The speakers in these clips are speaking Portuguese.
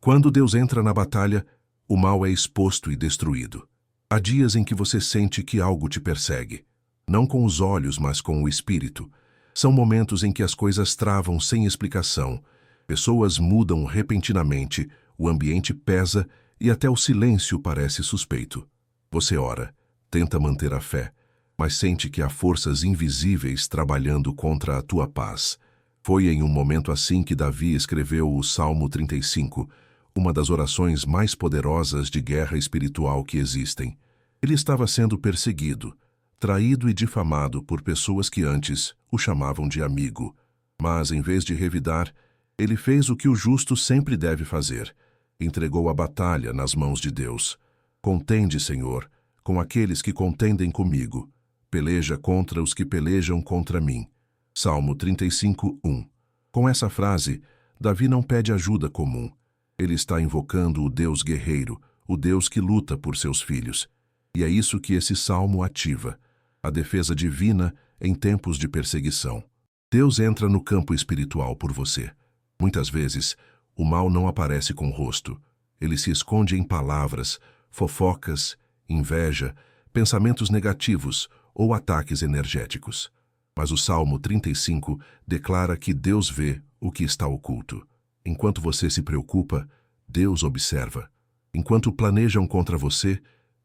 Quando Deus entra na batalha, o mal é exposto e destruído. Há dias em que você sente que algo te persegue, não com os olhos, mas com o espírito. São momentos em que as coisas travam sem explicação, pessoas mudam repentinamente, o ambiente pesa e até o silêncio parece suspeito. Você ora, tenta manter a fé, mas sente que há forças invisíveis trabalhando contra a tua paz. Foi em um momento assim que Davi escreveu o Salmo 35, uma das orações mais poderosas de guerra espiritual que existem. Ele estava sendo perseguido, traído e difamado por pessoas que antes o chamavam de amigo. Mas, em vez de revidar, ele fez o que o justo sempre deve fazer. Entregou a batalha nas mãos de Deus. Contende, Senhor, com aqueles que contendem comigo. Peleja contra os que pelejam contra mim. Salmo 35, 1. Com essa frase, Davi não pede ajuda comum. Ele está invocando o Deus guerreiro, o Deus que luta por seus filhos. E é isso que esse salmo ativa, a defesa divina em tempos de perseguição. Deus entra no campo espiritual por você. Muitas vezes, o mal não aparece com o rosto. Ele se esconde em palavras, fofocas, inveja, pensamentos negativos ou ataques energéticos. Mas o Salmo 35 declara que Deus vê o que está oculto. Enquanto você se preocupa, Deus observa. Enquanto planejam contra você,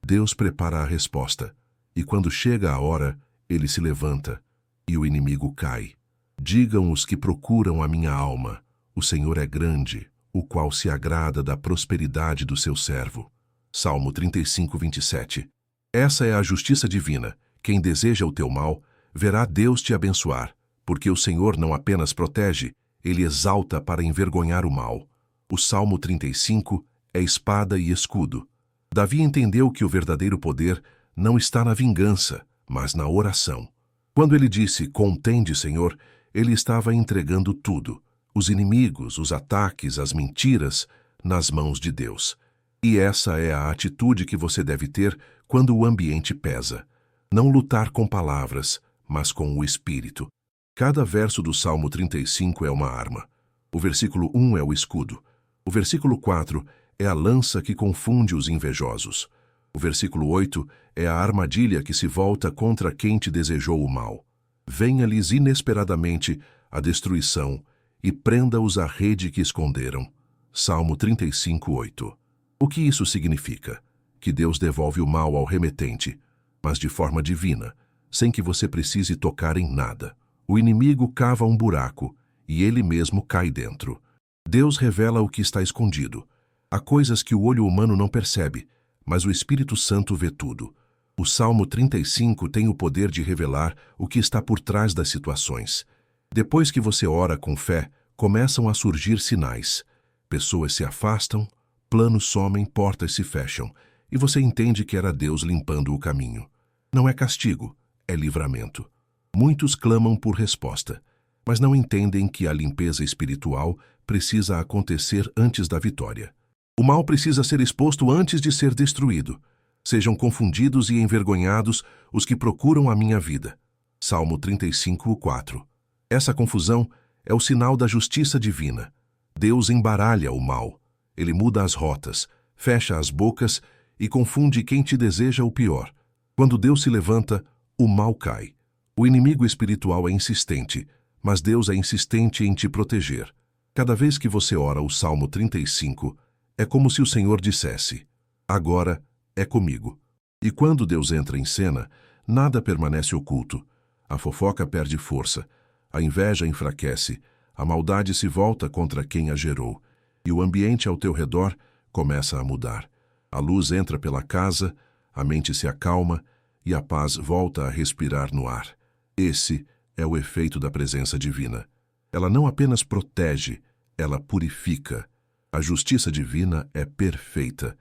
Deus prepara a resposta. E quando chega a hora, ele se levanta e o inimigo cai. Digam os que procuram a minha alma, o Senhor é grande, o qual se agrada da prosperidade do seu servo. Salmo 35, 27. Essa é a justiça divina. Quem deseja o teu mal, verá Deus te abençoar, porque o Senhor não apenas protege, ele exalta para envergonhar o mal. O Salmo 35 é espada e escudo. Davi entendeu que o verdadeiro poder não está na vingança, mas na oração. Quando ele disse, contende, Senhor, ele estava entregando tudo, os inimigos, os ataques, as mentiras, nas mãos de Deus. E essa é a atitude que você deve ter quando o ambiente pesa. Não lutar com palavras, mas com o Espírito. Cada verso do Salmo 35 é uma arma. O versículo 1 é o escudo. O versículo 4 é a lança que confunde os invejosos. O versículo 8 é a armadilha que se volta contra quem te desejou o mal. Venha-lhes inesperadamente a destruição e prenda-os à rede que esconderam. Salmo 35, 8. O que isso significa? Que Deus devolve o mal ao remetente, mas de forma divina, sem que você precise tocar em nada. O inimigo cava um buraco e ele mesmo cai dentro. Deus revela o que está escondido. Há coisas que o olho humano não percebe, mas o Espírito Santo vê tudo. O Salmo 35 tem o poder de revelar o que está por trás das situações. Depois que você ora com fé, começam a surgir sinais. Pessoas se afastam, planos somem, portas se fecham, e você entende que era Deus limpando o caminho. Não é castigo, é livramento. Muitos clamam por resposta, mas não entendem que a limpeza espiritual precisa acontecer antes da vitória. O mal precisa ser exposto antes de ser destruído. Sejam confundidos e envergonhados os que procuram a minha vida. Salmo 35, 4. Essa confusão é o sinal da justiça divina. Deus embaralha o mal. Ele muda as rotas, fecha as bocas e confunde quem te deseja o pior. Quando Deus se levanta, o mal cai. O inimigo espiritual é insistente, mas Deus é insistente em te proteger. Cada vez que você ora o Salmo 35, é como se o Senhor dissesse, agora é comigo. E quando Deus entra em cena, nada permanece oculto. A fofoca perde força, a inveja enfraquece, a maldade se volta contra quem a gerou, e o ambiente ao teu redor começa a mudar. A luz entra pela casa, a mente se acalma e a paz volta a respirar no ar. Esse é o efeito da presença divina. Ela não apenas protege, ela purifica. A justiça divina é perfeita.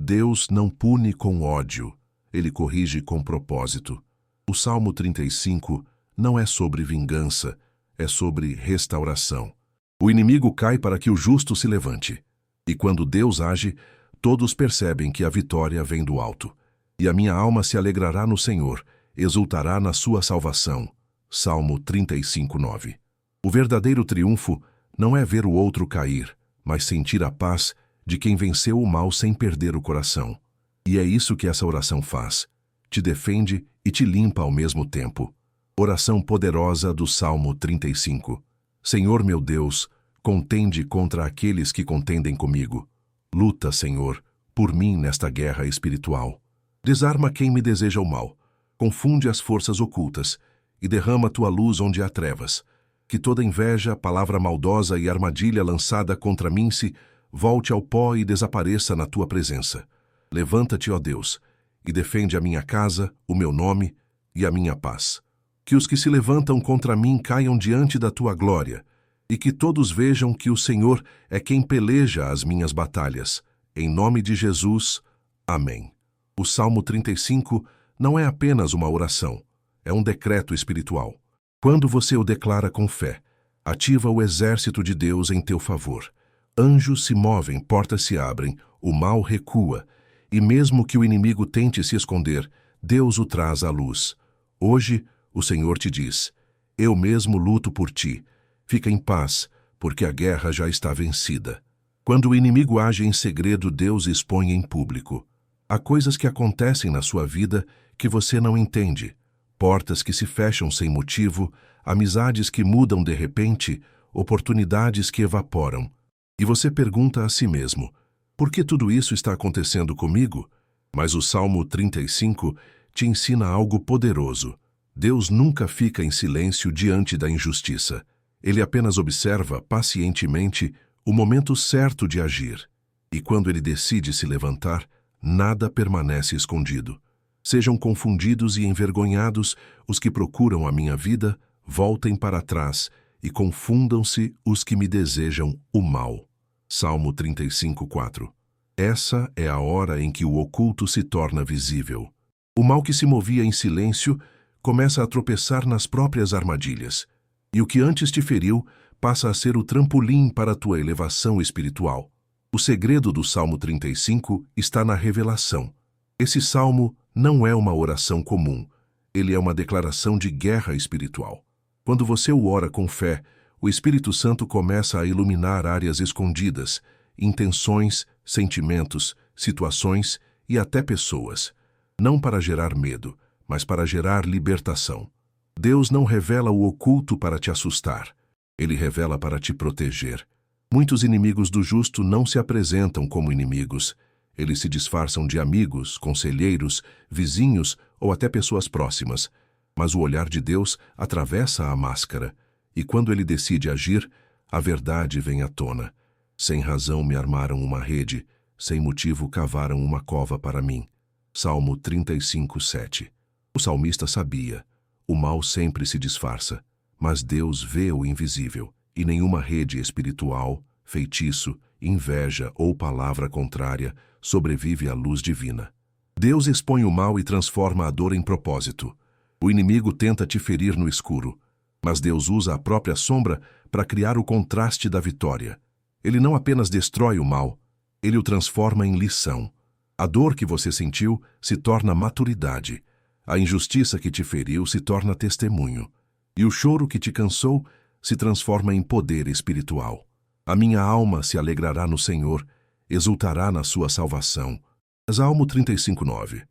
Deus não pune com ódio, ele corrige com propósito. O Salmo 35 não é sobre vingança, é sobre restauração. O inimigo cai para que o justo se levante. E quando Deus age, todos percebem que a vitória vem do alto. E a minha alma se alegrará no Senhor, exultará na sua salvação. Salmo 35, 9. O verdadeiro triunfo não é ver o outro cair, mas sentir a paz de quem venceu o mal sem perder o coração. E é isso que essa oração faz. Te defende e te limpa ao mesmo tempo. Oração poderosa do Salmo 35. Senhor meu Deus, contende contra aqueles que contendem comigo. Luta, Senhor, por mim nesta guerra espiritual. Desarma quem me deseja o mal. Confunde as forças ocultas e derrama tua luz onde há trevas. Que toda inveja, palavra maldosa e armadilha lançada contra mim se volte ao pó e desapareça na tua presença. Levanta-te, ó Deus, e defende a minha casa, o meu nome e a minha paz. Que os que se levantam contra mim caiam diante da tua glória, e que todos vejam que o Senhor é quem peleja as minhas batalhas. Em nome de Jesus. Amém. O Salmo 35 não é apenas uma oração, é um decreto espiritual. Quando você o declara com fé, ativa o exército de Deus em teu favor. Anjos se movem, portas se abrem, o mal recua, e mesmo que o inimigo tente se esconder, Deus o traz à luz. Hoje, o Senhor te diz: eu mesmo luto por ti. Fica em paz, porque a guerra já está vencida. Quando o inimigo age em segredo, Deus expõe em público. Há coisas que acontecem na sua vida que você não entende. Portas que se fecham sem motivo, amizades que mudam de repente, oportunidades que evaporam. E você pergunta a si mesmo: por que tudo isso está acontecendo comigo? Mas o Salmo 35 te ensina algo poderoso. Deus nunca fica em silêncio diante da injustiça. Ele apenas observa pacientemente o momento certo de agir. E quando ele decide se levantar, nada permanece escondido. Sejam confundidos e envergonhados os que procuram a minha vida, voltem para trás e confundam-se os que me desejam o mal. Salmo 35:4. Essa é a hora em que o oculto se torna visível. O mal que se movia em silêncio começa a tropeçar nas próprias armadilhas. E o que antes te feriu passa a ser o trampolim para a tua elevação espiritual. O segredo do Salmo 35 está na revelação. Esse salmo não é uma oração comum. Ele é uma declaração de guerra espiritual. Quando você o ora com fé, o Espírito Santo começa a iluminar áreas escondidas, intenções, sentimentos, situações e até pessoas. Não para gerar medo, mas para gerar libertação. Deus não revela o oculto para te assustar. Ele revela para te proteger. Muitos inimigos do justo não se apresentam como inimigos. Eles se disfarçam de amigos, conselheiros, vizinhos ou até pessoas próximas. Mas o olhar de Deus atravessa a máscara. E quando ele decide agir, a verdade vem à tona. Sem razão me armaram uma rede, sem motivo cavaram uma cova para mim. Salmo 35:7. O salmista sabia: o mal sempre se disfarça, mas Deus vê o invisível, e nenhuma rede espiritual, feitiço, inveja ou palavra contrária sobrevive à luz divina. Deus expõe o mal e transforma a dor em propósito. O inimigo tenta te ferir no escuro, mas Deus usa a própria sombra para criar o contraste da vitória. Ele não apenas destrói o mal, ele o transforma em lição. A dor que você sentiu se torna maturidade. A injustiça que te feriu se torna testemunho. E o choro que te cansou se transforma em poder espiritual. A minha alma se alegrará no Senhor, exultará na sua salvação. Salmo 35:9.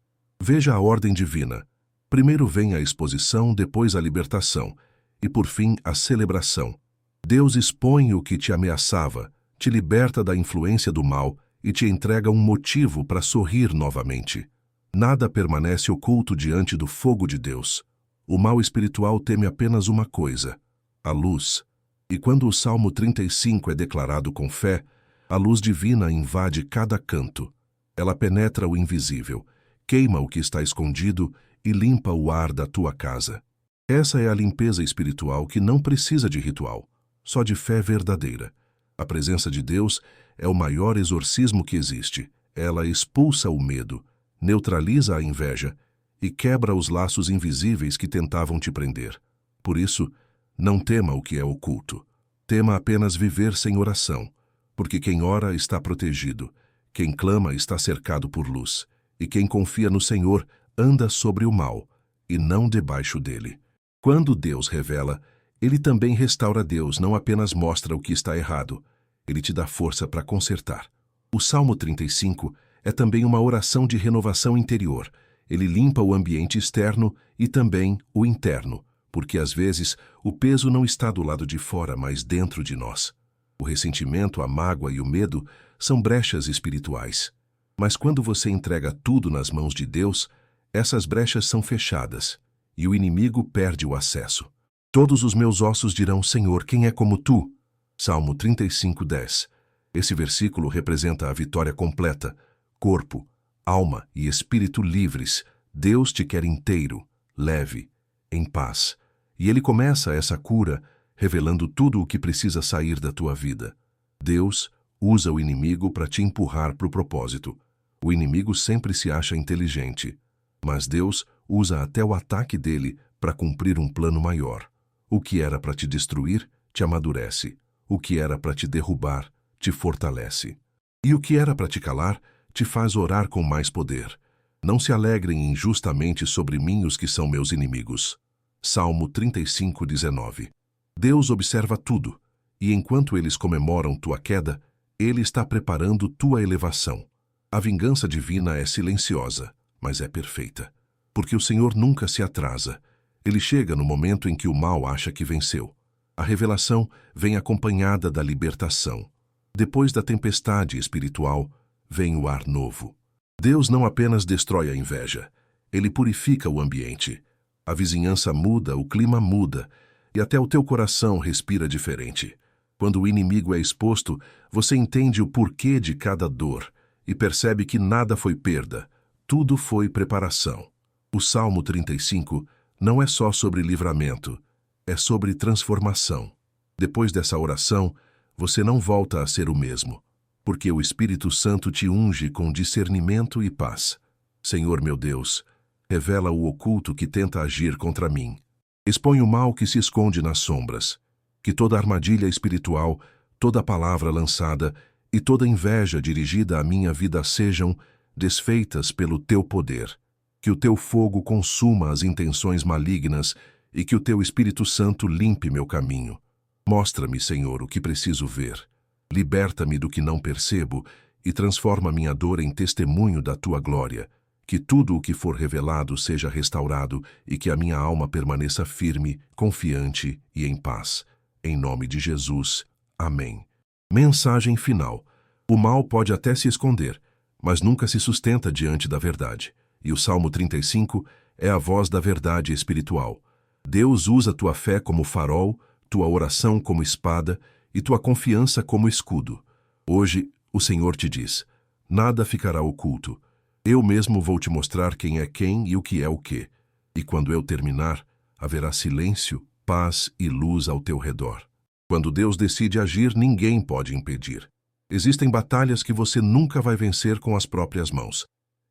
Veja a ordem divina. Primeiro vem a exposição, depois a libertação, e por fim a celebração. Deus expõe o que te ameaçava, te liberta da influência do mal e te entrega um motivo para sorrir novamente. Nada permanece oculto diante do fogo de Deus. O mal espiritual teme apenas uma coisa: a luz. E quando o Salmo 35 é declarado com fé, a luz divina invade cada canto. Ela penetra o invisível, queima o que está escondido e limpa o ar da tua casa. Essa é a limpeza espiritual que não precisa de ritual, só de fé verdadeira. A presença de Deus é o maior exorcismo que existe. Ela expulsa o medo, neutraliza a inveja e quebra os laços invisíveis que tentavam te prender. Por isso, não tema o que é oculto. Tema apenas viver sem oração, porque quem ora está protegido, quem clama está cercado por luz, e quem confia no Senhor anda sobre o mal, e não debaixo dele. Quando Deus revela, ele também restaura. Deus não apenas mostra o que está errado, ele te dá força para consertar. O Salmo 35 é também uma oração de renovação interior. Ele limpa o ambiente externo e também o interno, porque às vezes o peso não está do lado de fora, mas dentro de nós. O ressentimento, a mágoa e o medo são brechas espirituais. Mas quando você entrega tudo nas mãos de Deus, essas brechas são fechadas e o inimigo perde o acesso. Todos os meus ossos dirão: Senhor, quem é como tu? Salmo 35:10. Esse versículo representa a vitória completa. Corpo, alma e espírito livres. Deus te quer inteiro, leve, em paz. E Ele começa essa cura revelando tudo o que precisa sair da tua vida. Deus usa o inimigo para te empurrar para o propósito. O inimigo sempre se acha inteligente, mas Deus usa até o ataque dele para cumprir um plano maior. O que era para te destruir, te amadurece. O que era para te derrubar, te fortalece. E o que era para te calar, te faz orar com mais poder. Não se alegrem injustamente sobre mim os que são meus inimigos. Salmo 35:19. Deus observa tudo, e enquanto eles comemoram tua queda, Ele está preparando tua elevação. A vingança divina é silenciosa, mas é perfeita. Porque o Senhor nunca se atrasa. Ele chega no momento em que o mal acha que venceu. A revelação vem acompanhada da libertação. Depois da tempestade espiritual, vem o ar novo. Deus não apenas destrói a inveja, Ele purifica o ambiente. A vizinhança muda, o clima muda, e até o teu coração respira diferente. Quando o inimigo é exposto, você entende o porquê de cada dor e percebe que nada foi perda, tudo foi preparação. O Salmo 35 não é só sobre livramento, é sobre transformação. Depois dessa oração, você não volta a ser o mesmo, porque o Espírito Santo te unge com discernimento e paz. Senhor meu Deus, revela o oculto que tenta agir contra mim. Expõe o mal que se esconde nas sombras. Que toda armadilha espiritual, toda palavra lançada e toda inveja dirigida à minha vida sejam desfeitas pelo teu poder. Que o teu fogo consuma as intenções malignas e que o teu Espírito Santo limpe meu caminho. Mostra-me, Senhor, o que preciso ver. Liberta-me do que não percebo e transforma minha dor em testemunho da tua glória. Que tudo o que for revelado seja restaurado e que a minha alma permaneça firme, confiante e em paz. Em nome de Jesus. Amém. Mensagem final. O mal pode até se esconder, mas nunca se sustenta diante da verdade. E o Salmo 35 é a voz da verdade espiritual. Deus usa tua fé como farol, tua oração como espada e tua confiança como escudo. Hoje, o Senhor te diz: nada ficará oculto. Eu mesmo vou te mostrar quem é quem e o que é o quê. E quando eu terminar, haverá silêncio, paz e luz ao teu redor. Quando Deus decide agir, ninguém pode impedir. Existem batalhas que você nunca vai vencer com as próprias mãos.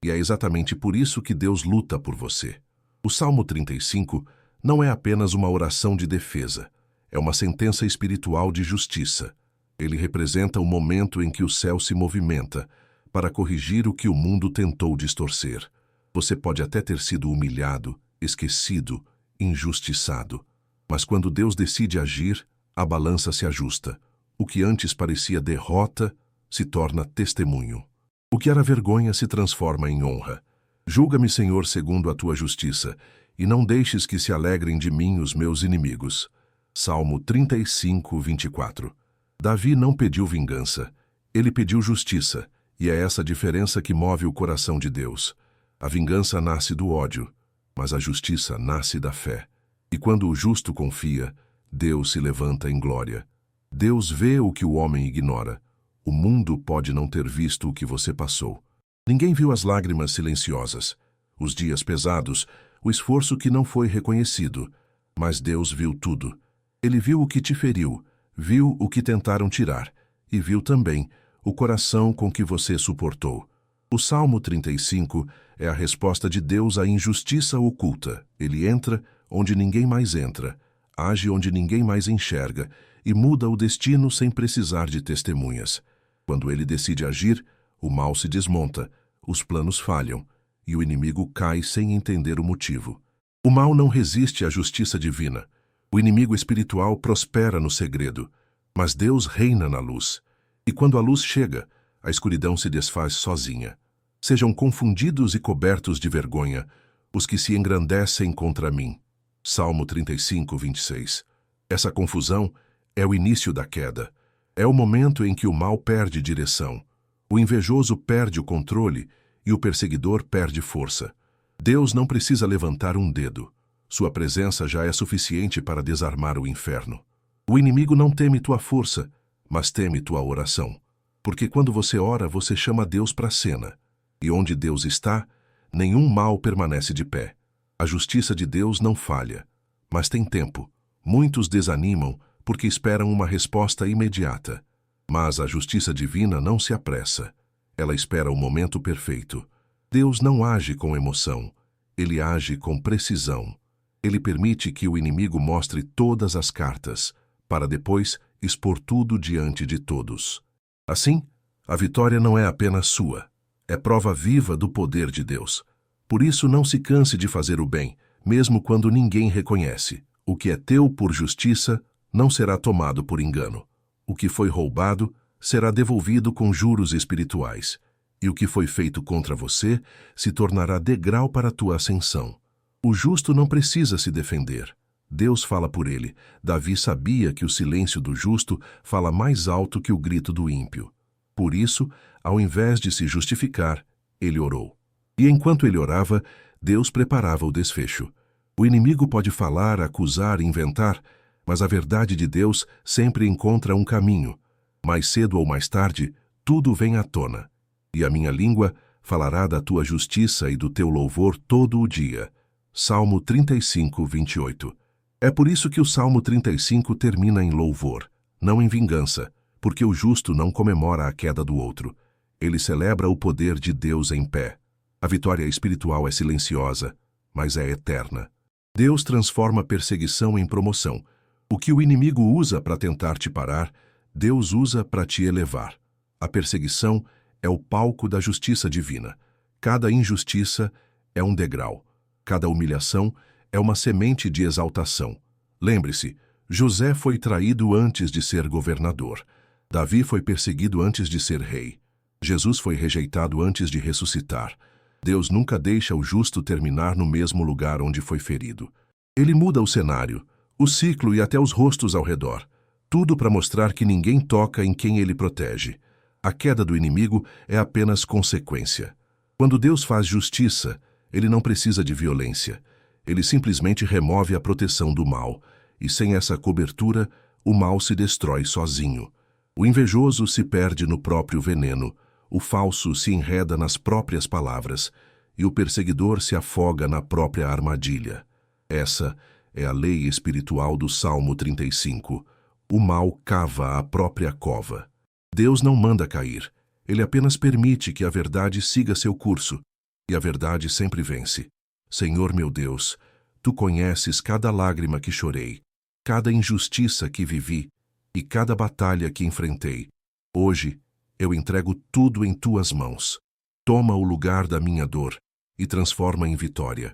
E é exatamente por isso que Deus luta por você. O Salmo 35 não é apenas uma oração de defesa. É uma sentença espiritual de justiça. Ele representa o momento em que o céu se movimenta para corrigir o que o mundo tentou distorcer. Você pode até ter sido humilhado, esquecido, injustiçado. Mas quando Deus decide agir, a balança se ajusta. O que antes parecia derrota se torna testemunho. O que era vergonha se transforma em honra. Julga-me, Senhor, segundo a tua justiça, e não deixes que se alegrem de mim os meus inimigos. Salmo 35:24. Davi não pediu vingança, ele pediu justiça. E é essa diferença que move o coração de Deus. A vingança nasce do ódio, mas a justiça nasce da fé. E quando o justo confia, Deus se levanta em glória. Deus vê o que o homem ignora. O mundo pode não ter visto o que você passou. Ninguém viu as lágrimas silenciosas, os dias pesados, o esforço que não foi reconhecido. Mas Deus viu tudo. Ele viu o que te feriu, viu o que tentaram tirar, e viu também o coração com que você suportou. O Salmo 35 é a resposta de Deus à injustiça oculta. Ele entra onde ninguém mais entra, age onde ninguém mais enxerga e muda o destino sem precisar de testemunhas. Quando ele decide agir, o mal se desmonta, os planos falham e o inimigo cai sem entender o motivo. O mal não resiste à justiça divina. O inimigo espiritual prospera no segredo, mas Deus reina na luz. E quando a luz chega, a escuridão se desfaz sozinha. Sejam confundidos e cobertos de vergonha os que se engrandecem contra mim. Salmo 35, 26. Essa confusão é o início da queda. É o momento em que o mal perde direção. O invejoso perde o controle e o perseguidor perde força. Deus não precisa levantar um dedo. Sua presença já é suficiente para desarmar o inferno. O inimigo não teme tua força, mas teme tua oração. Porque quando você ora, você chama Deus para a cena. E onde Deus está, nenhum mal permanece de pé. A justiça de Deus não falha, mas tem tempo. Muitos desanimam porque esperam uma resposta imediata. Mas a justiça divina não se apressa. Ela espera o momento perfeito. Deus não age com emoção. Ele age com precisão. Ele permite que o inimigo mostre todas as cartas, para depois expor tudo diante de todos. Assim, a vitória não é apenas sua. É prova viva do poder de Deus. Por isso não se canse de fazer o bem, mesmo quando ninguém reconhece. O que é teu por justiça não será tomado por engano. O que foi roubado será devolvido com juros espirituais. E o que foi feito contra você se tornará degrau para a tua ascensão. O justo não precisa se defender. Deus fala por ele. Davi sabia que o silêncio do justo fala mais alto que o grito do ímpio. Por isso, ao invés de se justificar, ele orou. E enquanto ele orava, Deus preparava o desfecho. O inimigo pode falar, acusar, inventar, mas a verdade de Deus sempre encontra um caminho. Mais cedo ou mais tarde, tudo vem à tona. E a minha língua falará da tua justiça e do teu louvor todo o dia. Salmo 35, 28. É por isso que o Salmo 35 termina em louvor, não em vingança, porque o justo não comemora a queda do outro. Ele celebra o poder de Deus em pé. A vitória espiritual é silenciosa, mas é eterna. Deus transforma perseguição em promoção. O que o inimigo usa para tentar te parar, Deus usa para te elevar. A perseguição é o palco da justiça divina. Cada injustiça é um degrau. Cada humilhação é uma semente de exaltação. Lembre-se, José foi traído antes de ser governador. Davi foi perseguido antes de ser rei. Jesus foi rejeitado antes de ressuscitar. Deus nunca deixa o justo terminar no mesmo lugar onde foi ferido. Ele muda o cenário, o ciclo e até os rostos ao redor. Tudo para mostrar que ninguém toca em quem ele protege. A queda do inimigo é apenas consequência. Quando Deus faz justiça, ele não precisa de violência. Ele simplesmente remove a proteção do mal. E sem essa cobertura, o mal se destrói sozinho. O invejoso se perde no próprio veneno. O falso se enreda nas próprias palavras, e o perseguidor se afoga na própria armadilha. Essa é a lei espiritual do Salmo 35. O mal cava a própria cova. Deus não manda cair, ele apenas permite que a verdade siga seu curso, e a verdade sempre vence. Senhor meu Deus, tu conheces cada lágrima que chorei, cada injustiça que vivi e cada batalha que enfrentei. Hoje, eu entrego tudo em tuas mãos. Toma o lugar da minha dor e transforma em vitória.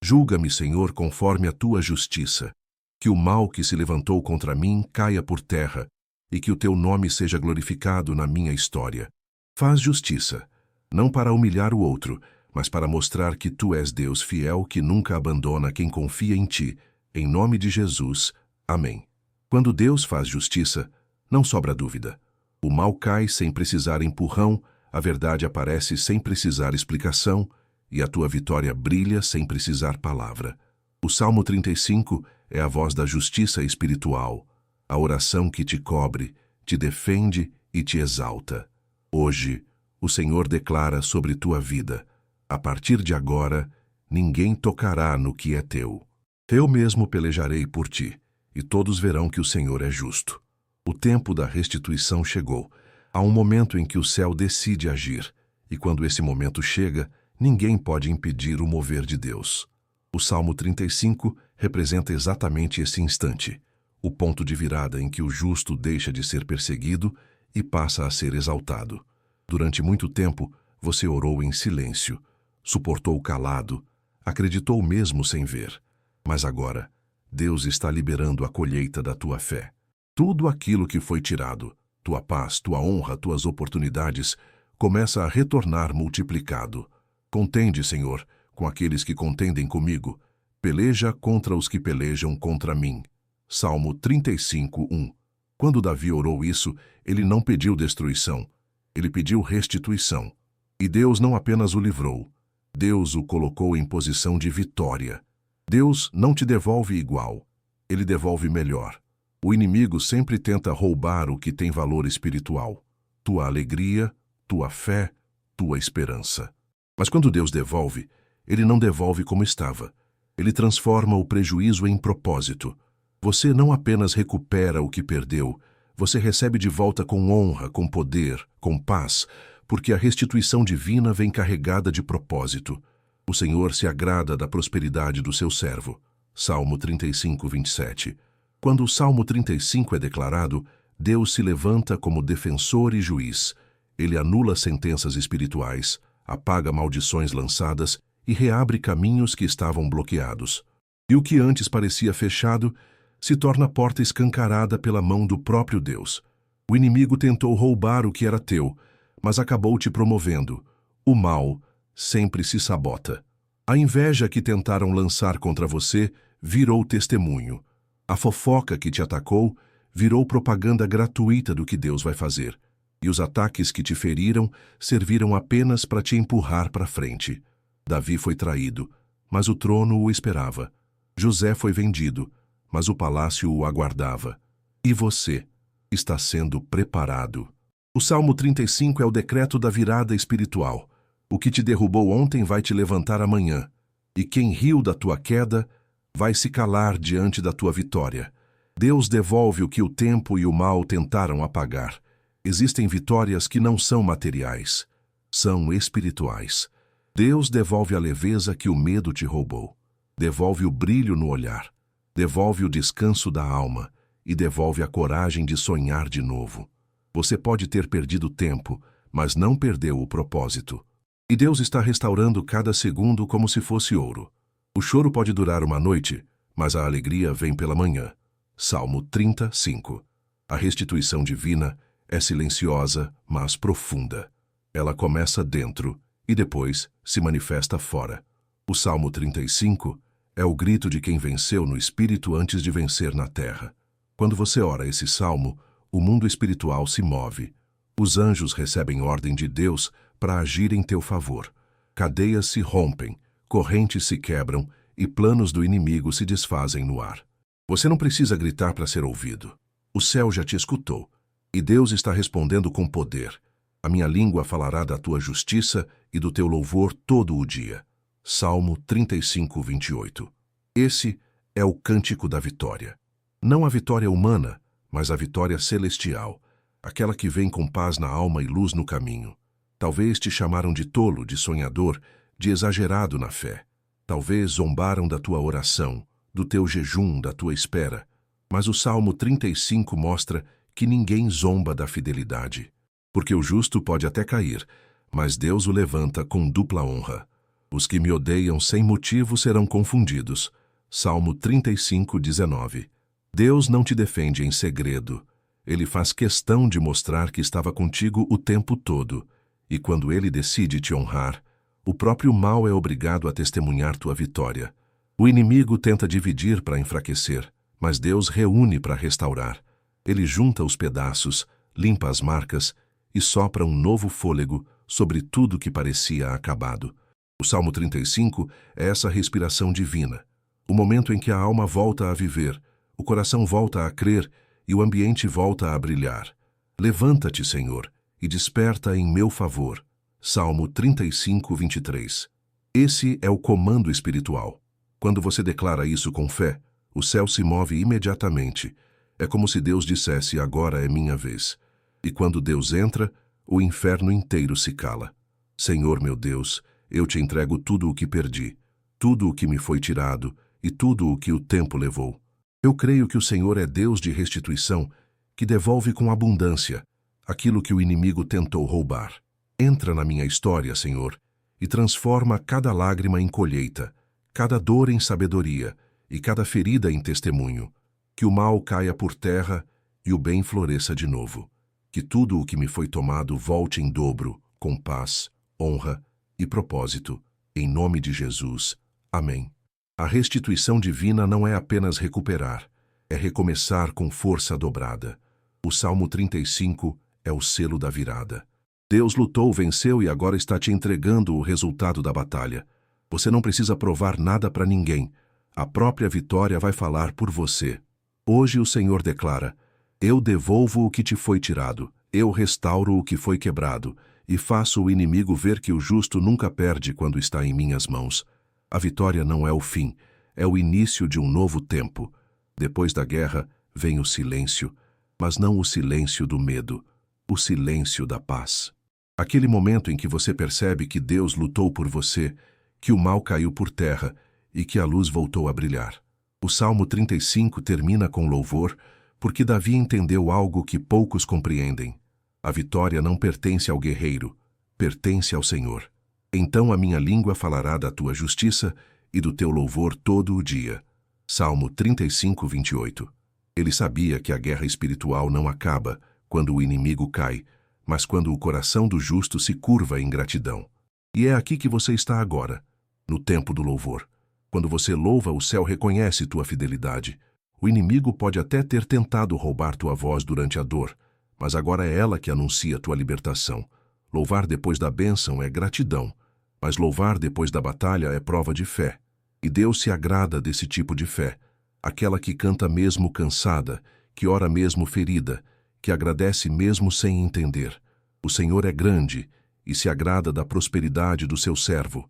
Julga-me, Senhor, conforme a tua justiça. Que o mal que se levantou contra mim caia por terra e que o teu nome seja glorificado na minha história. Faz justiça, não para humilhar o outro, mas para mostrar que tu és Deus fiel que nunca abandona quem confia em ti. Em nome de Jesus. Amém. Quando Deus faz justiça, não sobra dúvida. O mal cai sem precisar empurrão, a verdade aparece sem precisar explicação, e a tua vitória brilha sem precisar palavra. O Salmo 35 é a voz da justiça espiritual, a oração que te cobre, te defende e te exalta. Hoje, o Senhor declara sobre tua vida: a partir de agora, ninguém tocará no que é teu. Eu mesmo pelejarei por ti, e todos verão que o Senhor é justo. O tempo da restituição chegou. Há um momento em que o céu decide agir, e quando esse momento chega, ninguém pode impedir o mover de Deus. O Salmo 35 representa exatamente esse instante, o ponto de virada em que o justo deixa de ser perseguido e passa a ser exaltado. Durante muito tempo, você orou em silêncio, suportou calado, acreditou mesmo sem ver. Mas agora, Deus está liberando a colheita da tua fé. Tudo aquilo que foi tirado, tua paz, tua honra, tuas oportunidades, começa a retornar multiplicado. Contende, Senhor, com aqueles que contendem comigo. Peleja contra os que pelejam contra mim. Salmo 35, 1. Quando Davi orou isso, ele não pediu destruição. Ele pediu restituição. E Deus não apenas o livrou. Deus o colocou em posição de vitória. Deus não te devolve igual. Ele devolve melhor. O inimigo sempre tenta roubar o que tem valor espiritual. Tua alegria, tua fé, tua esperança. Mas quando Deus devolve, Ele não devolve como estava. Ele transforma o prejuízo em propósito. Você não apenas recupera o que perdeu, você recebe de volta com honra, com poder, com paz, porque a restituição divina vem carregada de propósito. O Senhor se agrada da prosperidade do seu servo. Salmo 35, 27. Quando o Salmo 35 é declarado, Deus se levanta como defensor e juiz. Ele anula sentenças espirituais, apaga maldições lançadas e reabre caminhos que estavam bloqueados. E o que antes parecia fechado se torna porta escancarada pela mão do próprio Deus. O inimigo tentou roubar o que era teu, mas acabou te promovendo. O mal sempre se sabota. A inveja que tentaram lançar contra você virou testemunho. A fofoca que te atacou virou propaganda gratuita do que Deus vai fazer. E os ataques que te feriram serviram apenas para te empurrar para frente. Davi foi traído, mas o trono o esperava. José foi vendido, mas o palácio o aguardava. E você está sendo preparado. O Salmo 35 é o decreto da virada espiritual. O que te derrubou ontem vai te levantar amanhã. E quem riu da tua queda vai se calar diante da tua vitória. Deus devolve o que o tempo e o mal tentaram apagar. Existem vitórias que não são materiais, são espirituais. Deus devolve a leveza que o medo te roubou. Devolve o brilho no olhar. Devolve o descanso da alma e devolve a coragem de sonhar de novo. Você pode ter perdido tempo, mas não perdeu o propósito. E Deus está restaurando cada segundo como se fosse ouro. O choro pode durar uma noite, mas a alegria vem pela manhã. Salmo 35. A restituição divina é silenciosa, mas profunda. Ela começa dentro e depois se manifesta fora. O Salmo 35 é o grito de quem venceu no espírito antes de vencer na terra. Quando você ora esse salmo, o mundo espiritual se move. Os anjos recebem ordem de Deus para agir em teu favor. Cadeias se rompem, correntes se quebram e planos do inimigo se desfazem no ar. Você não precisa gritar para ser ouvido. O céu já te escutou. E Deus está respondendo com poder. A minha língua falará da tua justiça e do teu louvor todo o dia. Salmo 35, 28. Esse é o cântico da vitória. Não a vitória humana, mas a vitória celestial. Aquela que vem com paz na alma e luz no caminho. Talvez te chamaram de tolo, de sonhador, de exagerado na fé. Talvez zombaram da tua oração, do teu jejum, da tua espera. Mas o Salmo 35 mostra que ninguém zomba da fidelidade. Porque o justo pode até cair, mas Deus o levanta com dupla honra. Os que me odeiam sem motivo serão confundidos. Salmo 35, 19. Deus não te defende em segredo. Ele faz questão de mostrar que estava contigo o tempo todo. E quando ele decide te honrar, o próprio mal é obrigado a testemunhar tua vitória. O inimigo tenta dividir para enfraquecer, mas Deus reúne para restaurar. Ele junta os pedaços, limpa as marcas e sopra um novo fôlego sobre tudo que parecia acabado. O Salmo 35 é essa respiração divina, o momento em que a alma volta a viver, o coração volta a crer e o ambiente volta a brilhar. Levanta-te, Senhor, e desperta em meu favor. Salmo 35, 23. Esse é o comando espiritual. Quando você declara isso com fé, o céu se move imediatamente. É como se Deus dissesse, agora é minha vez. E quando Deus entra, o inferno inteiro se cala. Senhor meu Deus, eu te entrego tudo o que perdi, tudo o que me foi tirado e tudo o que o tempo levou. Eu creio que o Senhor é Deus de restituição, que devolve com abundância aquilo que o inimigo tentou roubar. Entra na minha história, Senhor, e transforma cada lágrima em colheita, cada dor em sabedoria e cada ferida em testemunho. Que o mal caia por terra e o bem floresça de novo. Que tudo o que me foi tomado volte em dobro, com paz, honra e propósito, em nome de Jesus. Amém. A restituição divina não é apenas recuperar, é recomeçar com força dobrada. O Salmo 35 é o selo da virada. Deus lutou, venceu e agora está te entregando o resultado da batalha. Você não precisa provar nada para ninguém. A própria vitória vai falar por você. Hoje o Senhor declara: eu devolvo o que te foi tirado, eu restauro o que foi quebrado, e faço o inimigo ver que o justo nunca perde quando está em minhas mãos. A vitória não é o fim, é o início de um novo tempo. Depois da guerra vem o silêncio, mas não o silêncio do medo, o silêncio da paz. Aquele momento em que você percebe que Deus lutou por você, que o mal caiu por terra e que a luz voltou a brilhar. O Salmo 35 termina com louvor, porque Davi entendeu algo que poucos compreendem. A vitória não pertence ao guerreiro, pertence ao Senhor. Então a minha língua falará da tua justiça e do teu louvor todo o dia. Salmo 35, 28. Ele sabia que a guerra espiritual não acaba quando o inimigo cai, mas quando o coração do justo se curva em gratidão. E é aqui que você está agora, no tempo do louvor. Quando você louva, o céu reconhece tua fidelidade. O inimigo pode até ter tentado roubar tua voz durante a dor, mas agora é ela que anuncia tua libertação. Louvar depois da bênção é gratidão, mas louvar depois da batalha é prova de fé. E Deus se agrada desse tipo de fé, aquela que canta mesmo cansada, que ora mesmo ferida, que agradece mesmo sem entender. O Senhor é grande e se agrada da prosperidade do seu servo.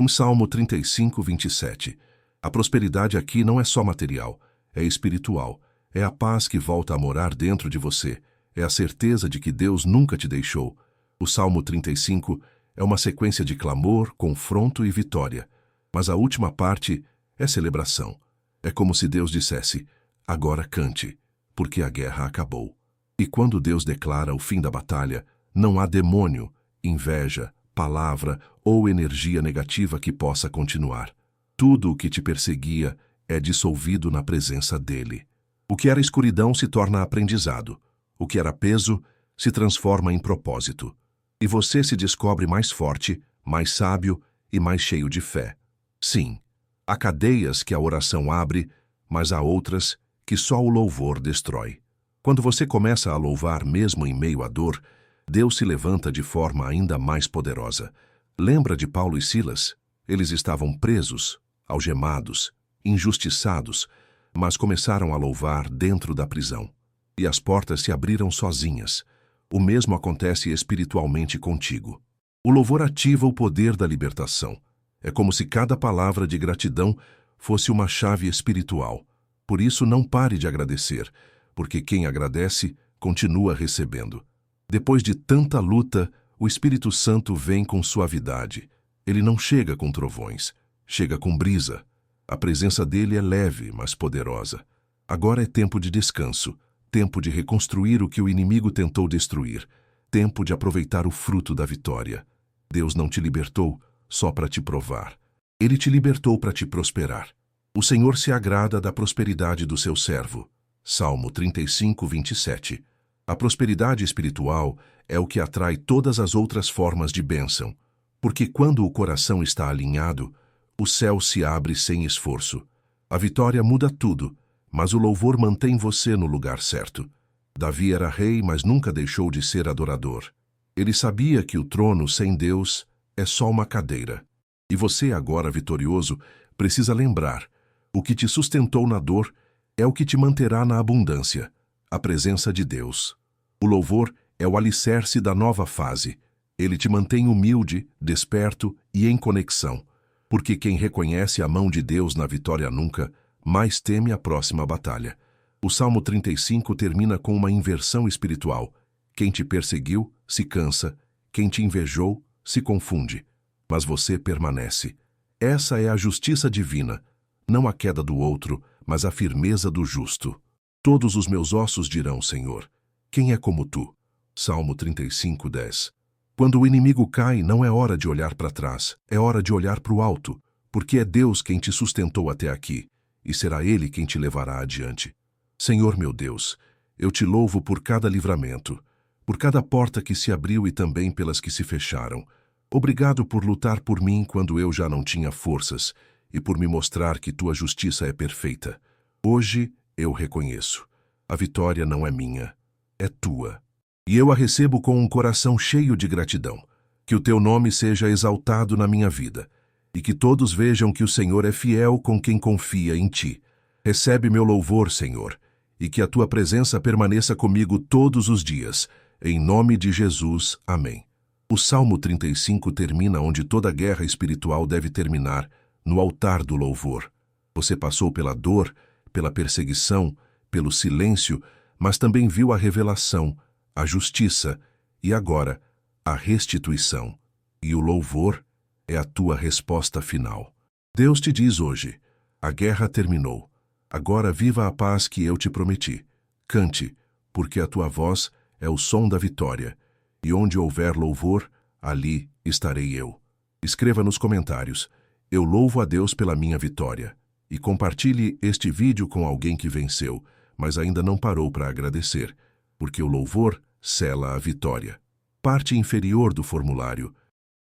Salmo 35, 27. A prosperidade aqui não é só material, é espiritual. É a paz que volta a morar dentro de você. É a certeza de que Deus nunca te deixou. O Salmo 35 é uma sequência de clamor, confronto e vitória. Mas a última parte é celebração. É como se Deus dissesse: agora cante, porque a guerra acabou. E quando Deus declara o fim da batalha, não há demônio, inveja, palavra ou energia negativa que possa continuar. Tudo o que te perseguia é dissolvido na presença dele. O que era escuridão se torna aprendizado. O que era peso se transforma em propósito. E você se descobre mais forte, mais sábio e mais cheio de fé. Sim, há cadeias que a oração abre, mas há outras que só o louvor destrói. Quando você começa a louvar mesmo em meio à dor, Deus se levanta de forma ainda mais poderosa. Lembra de Paulo e Silas? Eles estavam presos, algemados, injustiçados, mas começaram a louvar dentro da prisão. E as portas se abriram sozinhas. O mesmo acontece espiritualmente contigo. O louvor ativa o poder da libertação. É como se cada palavra de gratidão fosse uma chave espiritual. Por isso, não pare de agradecer, porque quem agradece continua recebendo. Depois de tanta luta, o Espírito Santo vem com suavidade. Ele não chega com trovões, chega com brisa. A presença dele é leve, mas poderosa. Agora é tempo de descanso, tempo de reconstruir o que o inimigo tentou destruir, tempo de aproveitar o fruto da vitória. Deus não te libertou só para te provar. Ele te libertou para te prosperar. O Senhor se agrada da prosperidade do seu servo. Salmo 35, 27. A prosperidade espiritual é o que atrai todas as outras formas de bênção, porque quando o coração está alinhado, o céu se abre sem esforço. A vitória muda tudo, mas o louvor mantém você no lugar certo. Davi era rei, mas nunca deixou de ser adorador. Ele sabia que o trono sem Deus é só uma cadeira. E você, agora vitorioso, precisa lembrar: o que te sustentou na dor é o que te manterá na abundância, a presença de Deus. O louvor é o alicerce da nova fase. Ele te mantém humilde, desperto e em conexão, porque quem reconhece a mão de Deus na vitória nunca mais teme a próxima batalha. O Salmo 35 termina com uma inversão espiritual. Quem te perseguiu se cansa, quem te invejou se confunde, mas você permanece. Essa é a justiça divina, não a queda do outro, mas a firmeza do justo. Todos os meus ossos dirão: Senhor, quem é como tu? Salmo 35, 10. Quando o inimigo cai, não é hora de olhar para trás, é hora de olhar para o alto, porque é Deus quem te sustentou até aqui, e será Ele quem te levará adiante. Senhor meu Deus, eu te louvo por cada livramento, por cada porta que se abriu e também pelas que se fecharam. Obrigado por lutar por mim quando eu já não tinha forças e por me mostrar que tua justiça é perfeita. Hoje eu reconheço. A vitória não é minha, é tua. E eu a recebo com um coração cheio de gratidão. Que o teu nome seja exaltado na minha vida e que todos vejam que o Senhor é fiel com quem confia em ti. Recebe meu louvor, Senhor, e que a tua presença permaneça comigo todos os dias. Em nome de Jesus, amém. O Salmo 35 termina onde toda guerra espiritual deve terminar, no altar do louvor. Você passou pela dor, pela perseguição, pelo silêncio, mas também viu a revelação, a justiça e agora a restituição. E o louvor é a tua resposta final. Deus te diz hoje: a guerra terminou. Agora viva a paz que eu te prometi. Cante, porque a tua voz é o som da vitória. E onde houver louvor, ali estarei eu. Escreva nos comentários: eu louvo a Deus pela minha vitória. E compartilhe este vídeo com alguém que venceu, mas ainda não parou para agradecer, porque o louvor sela a vitória. Parte inferior do formulário: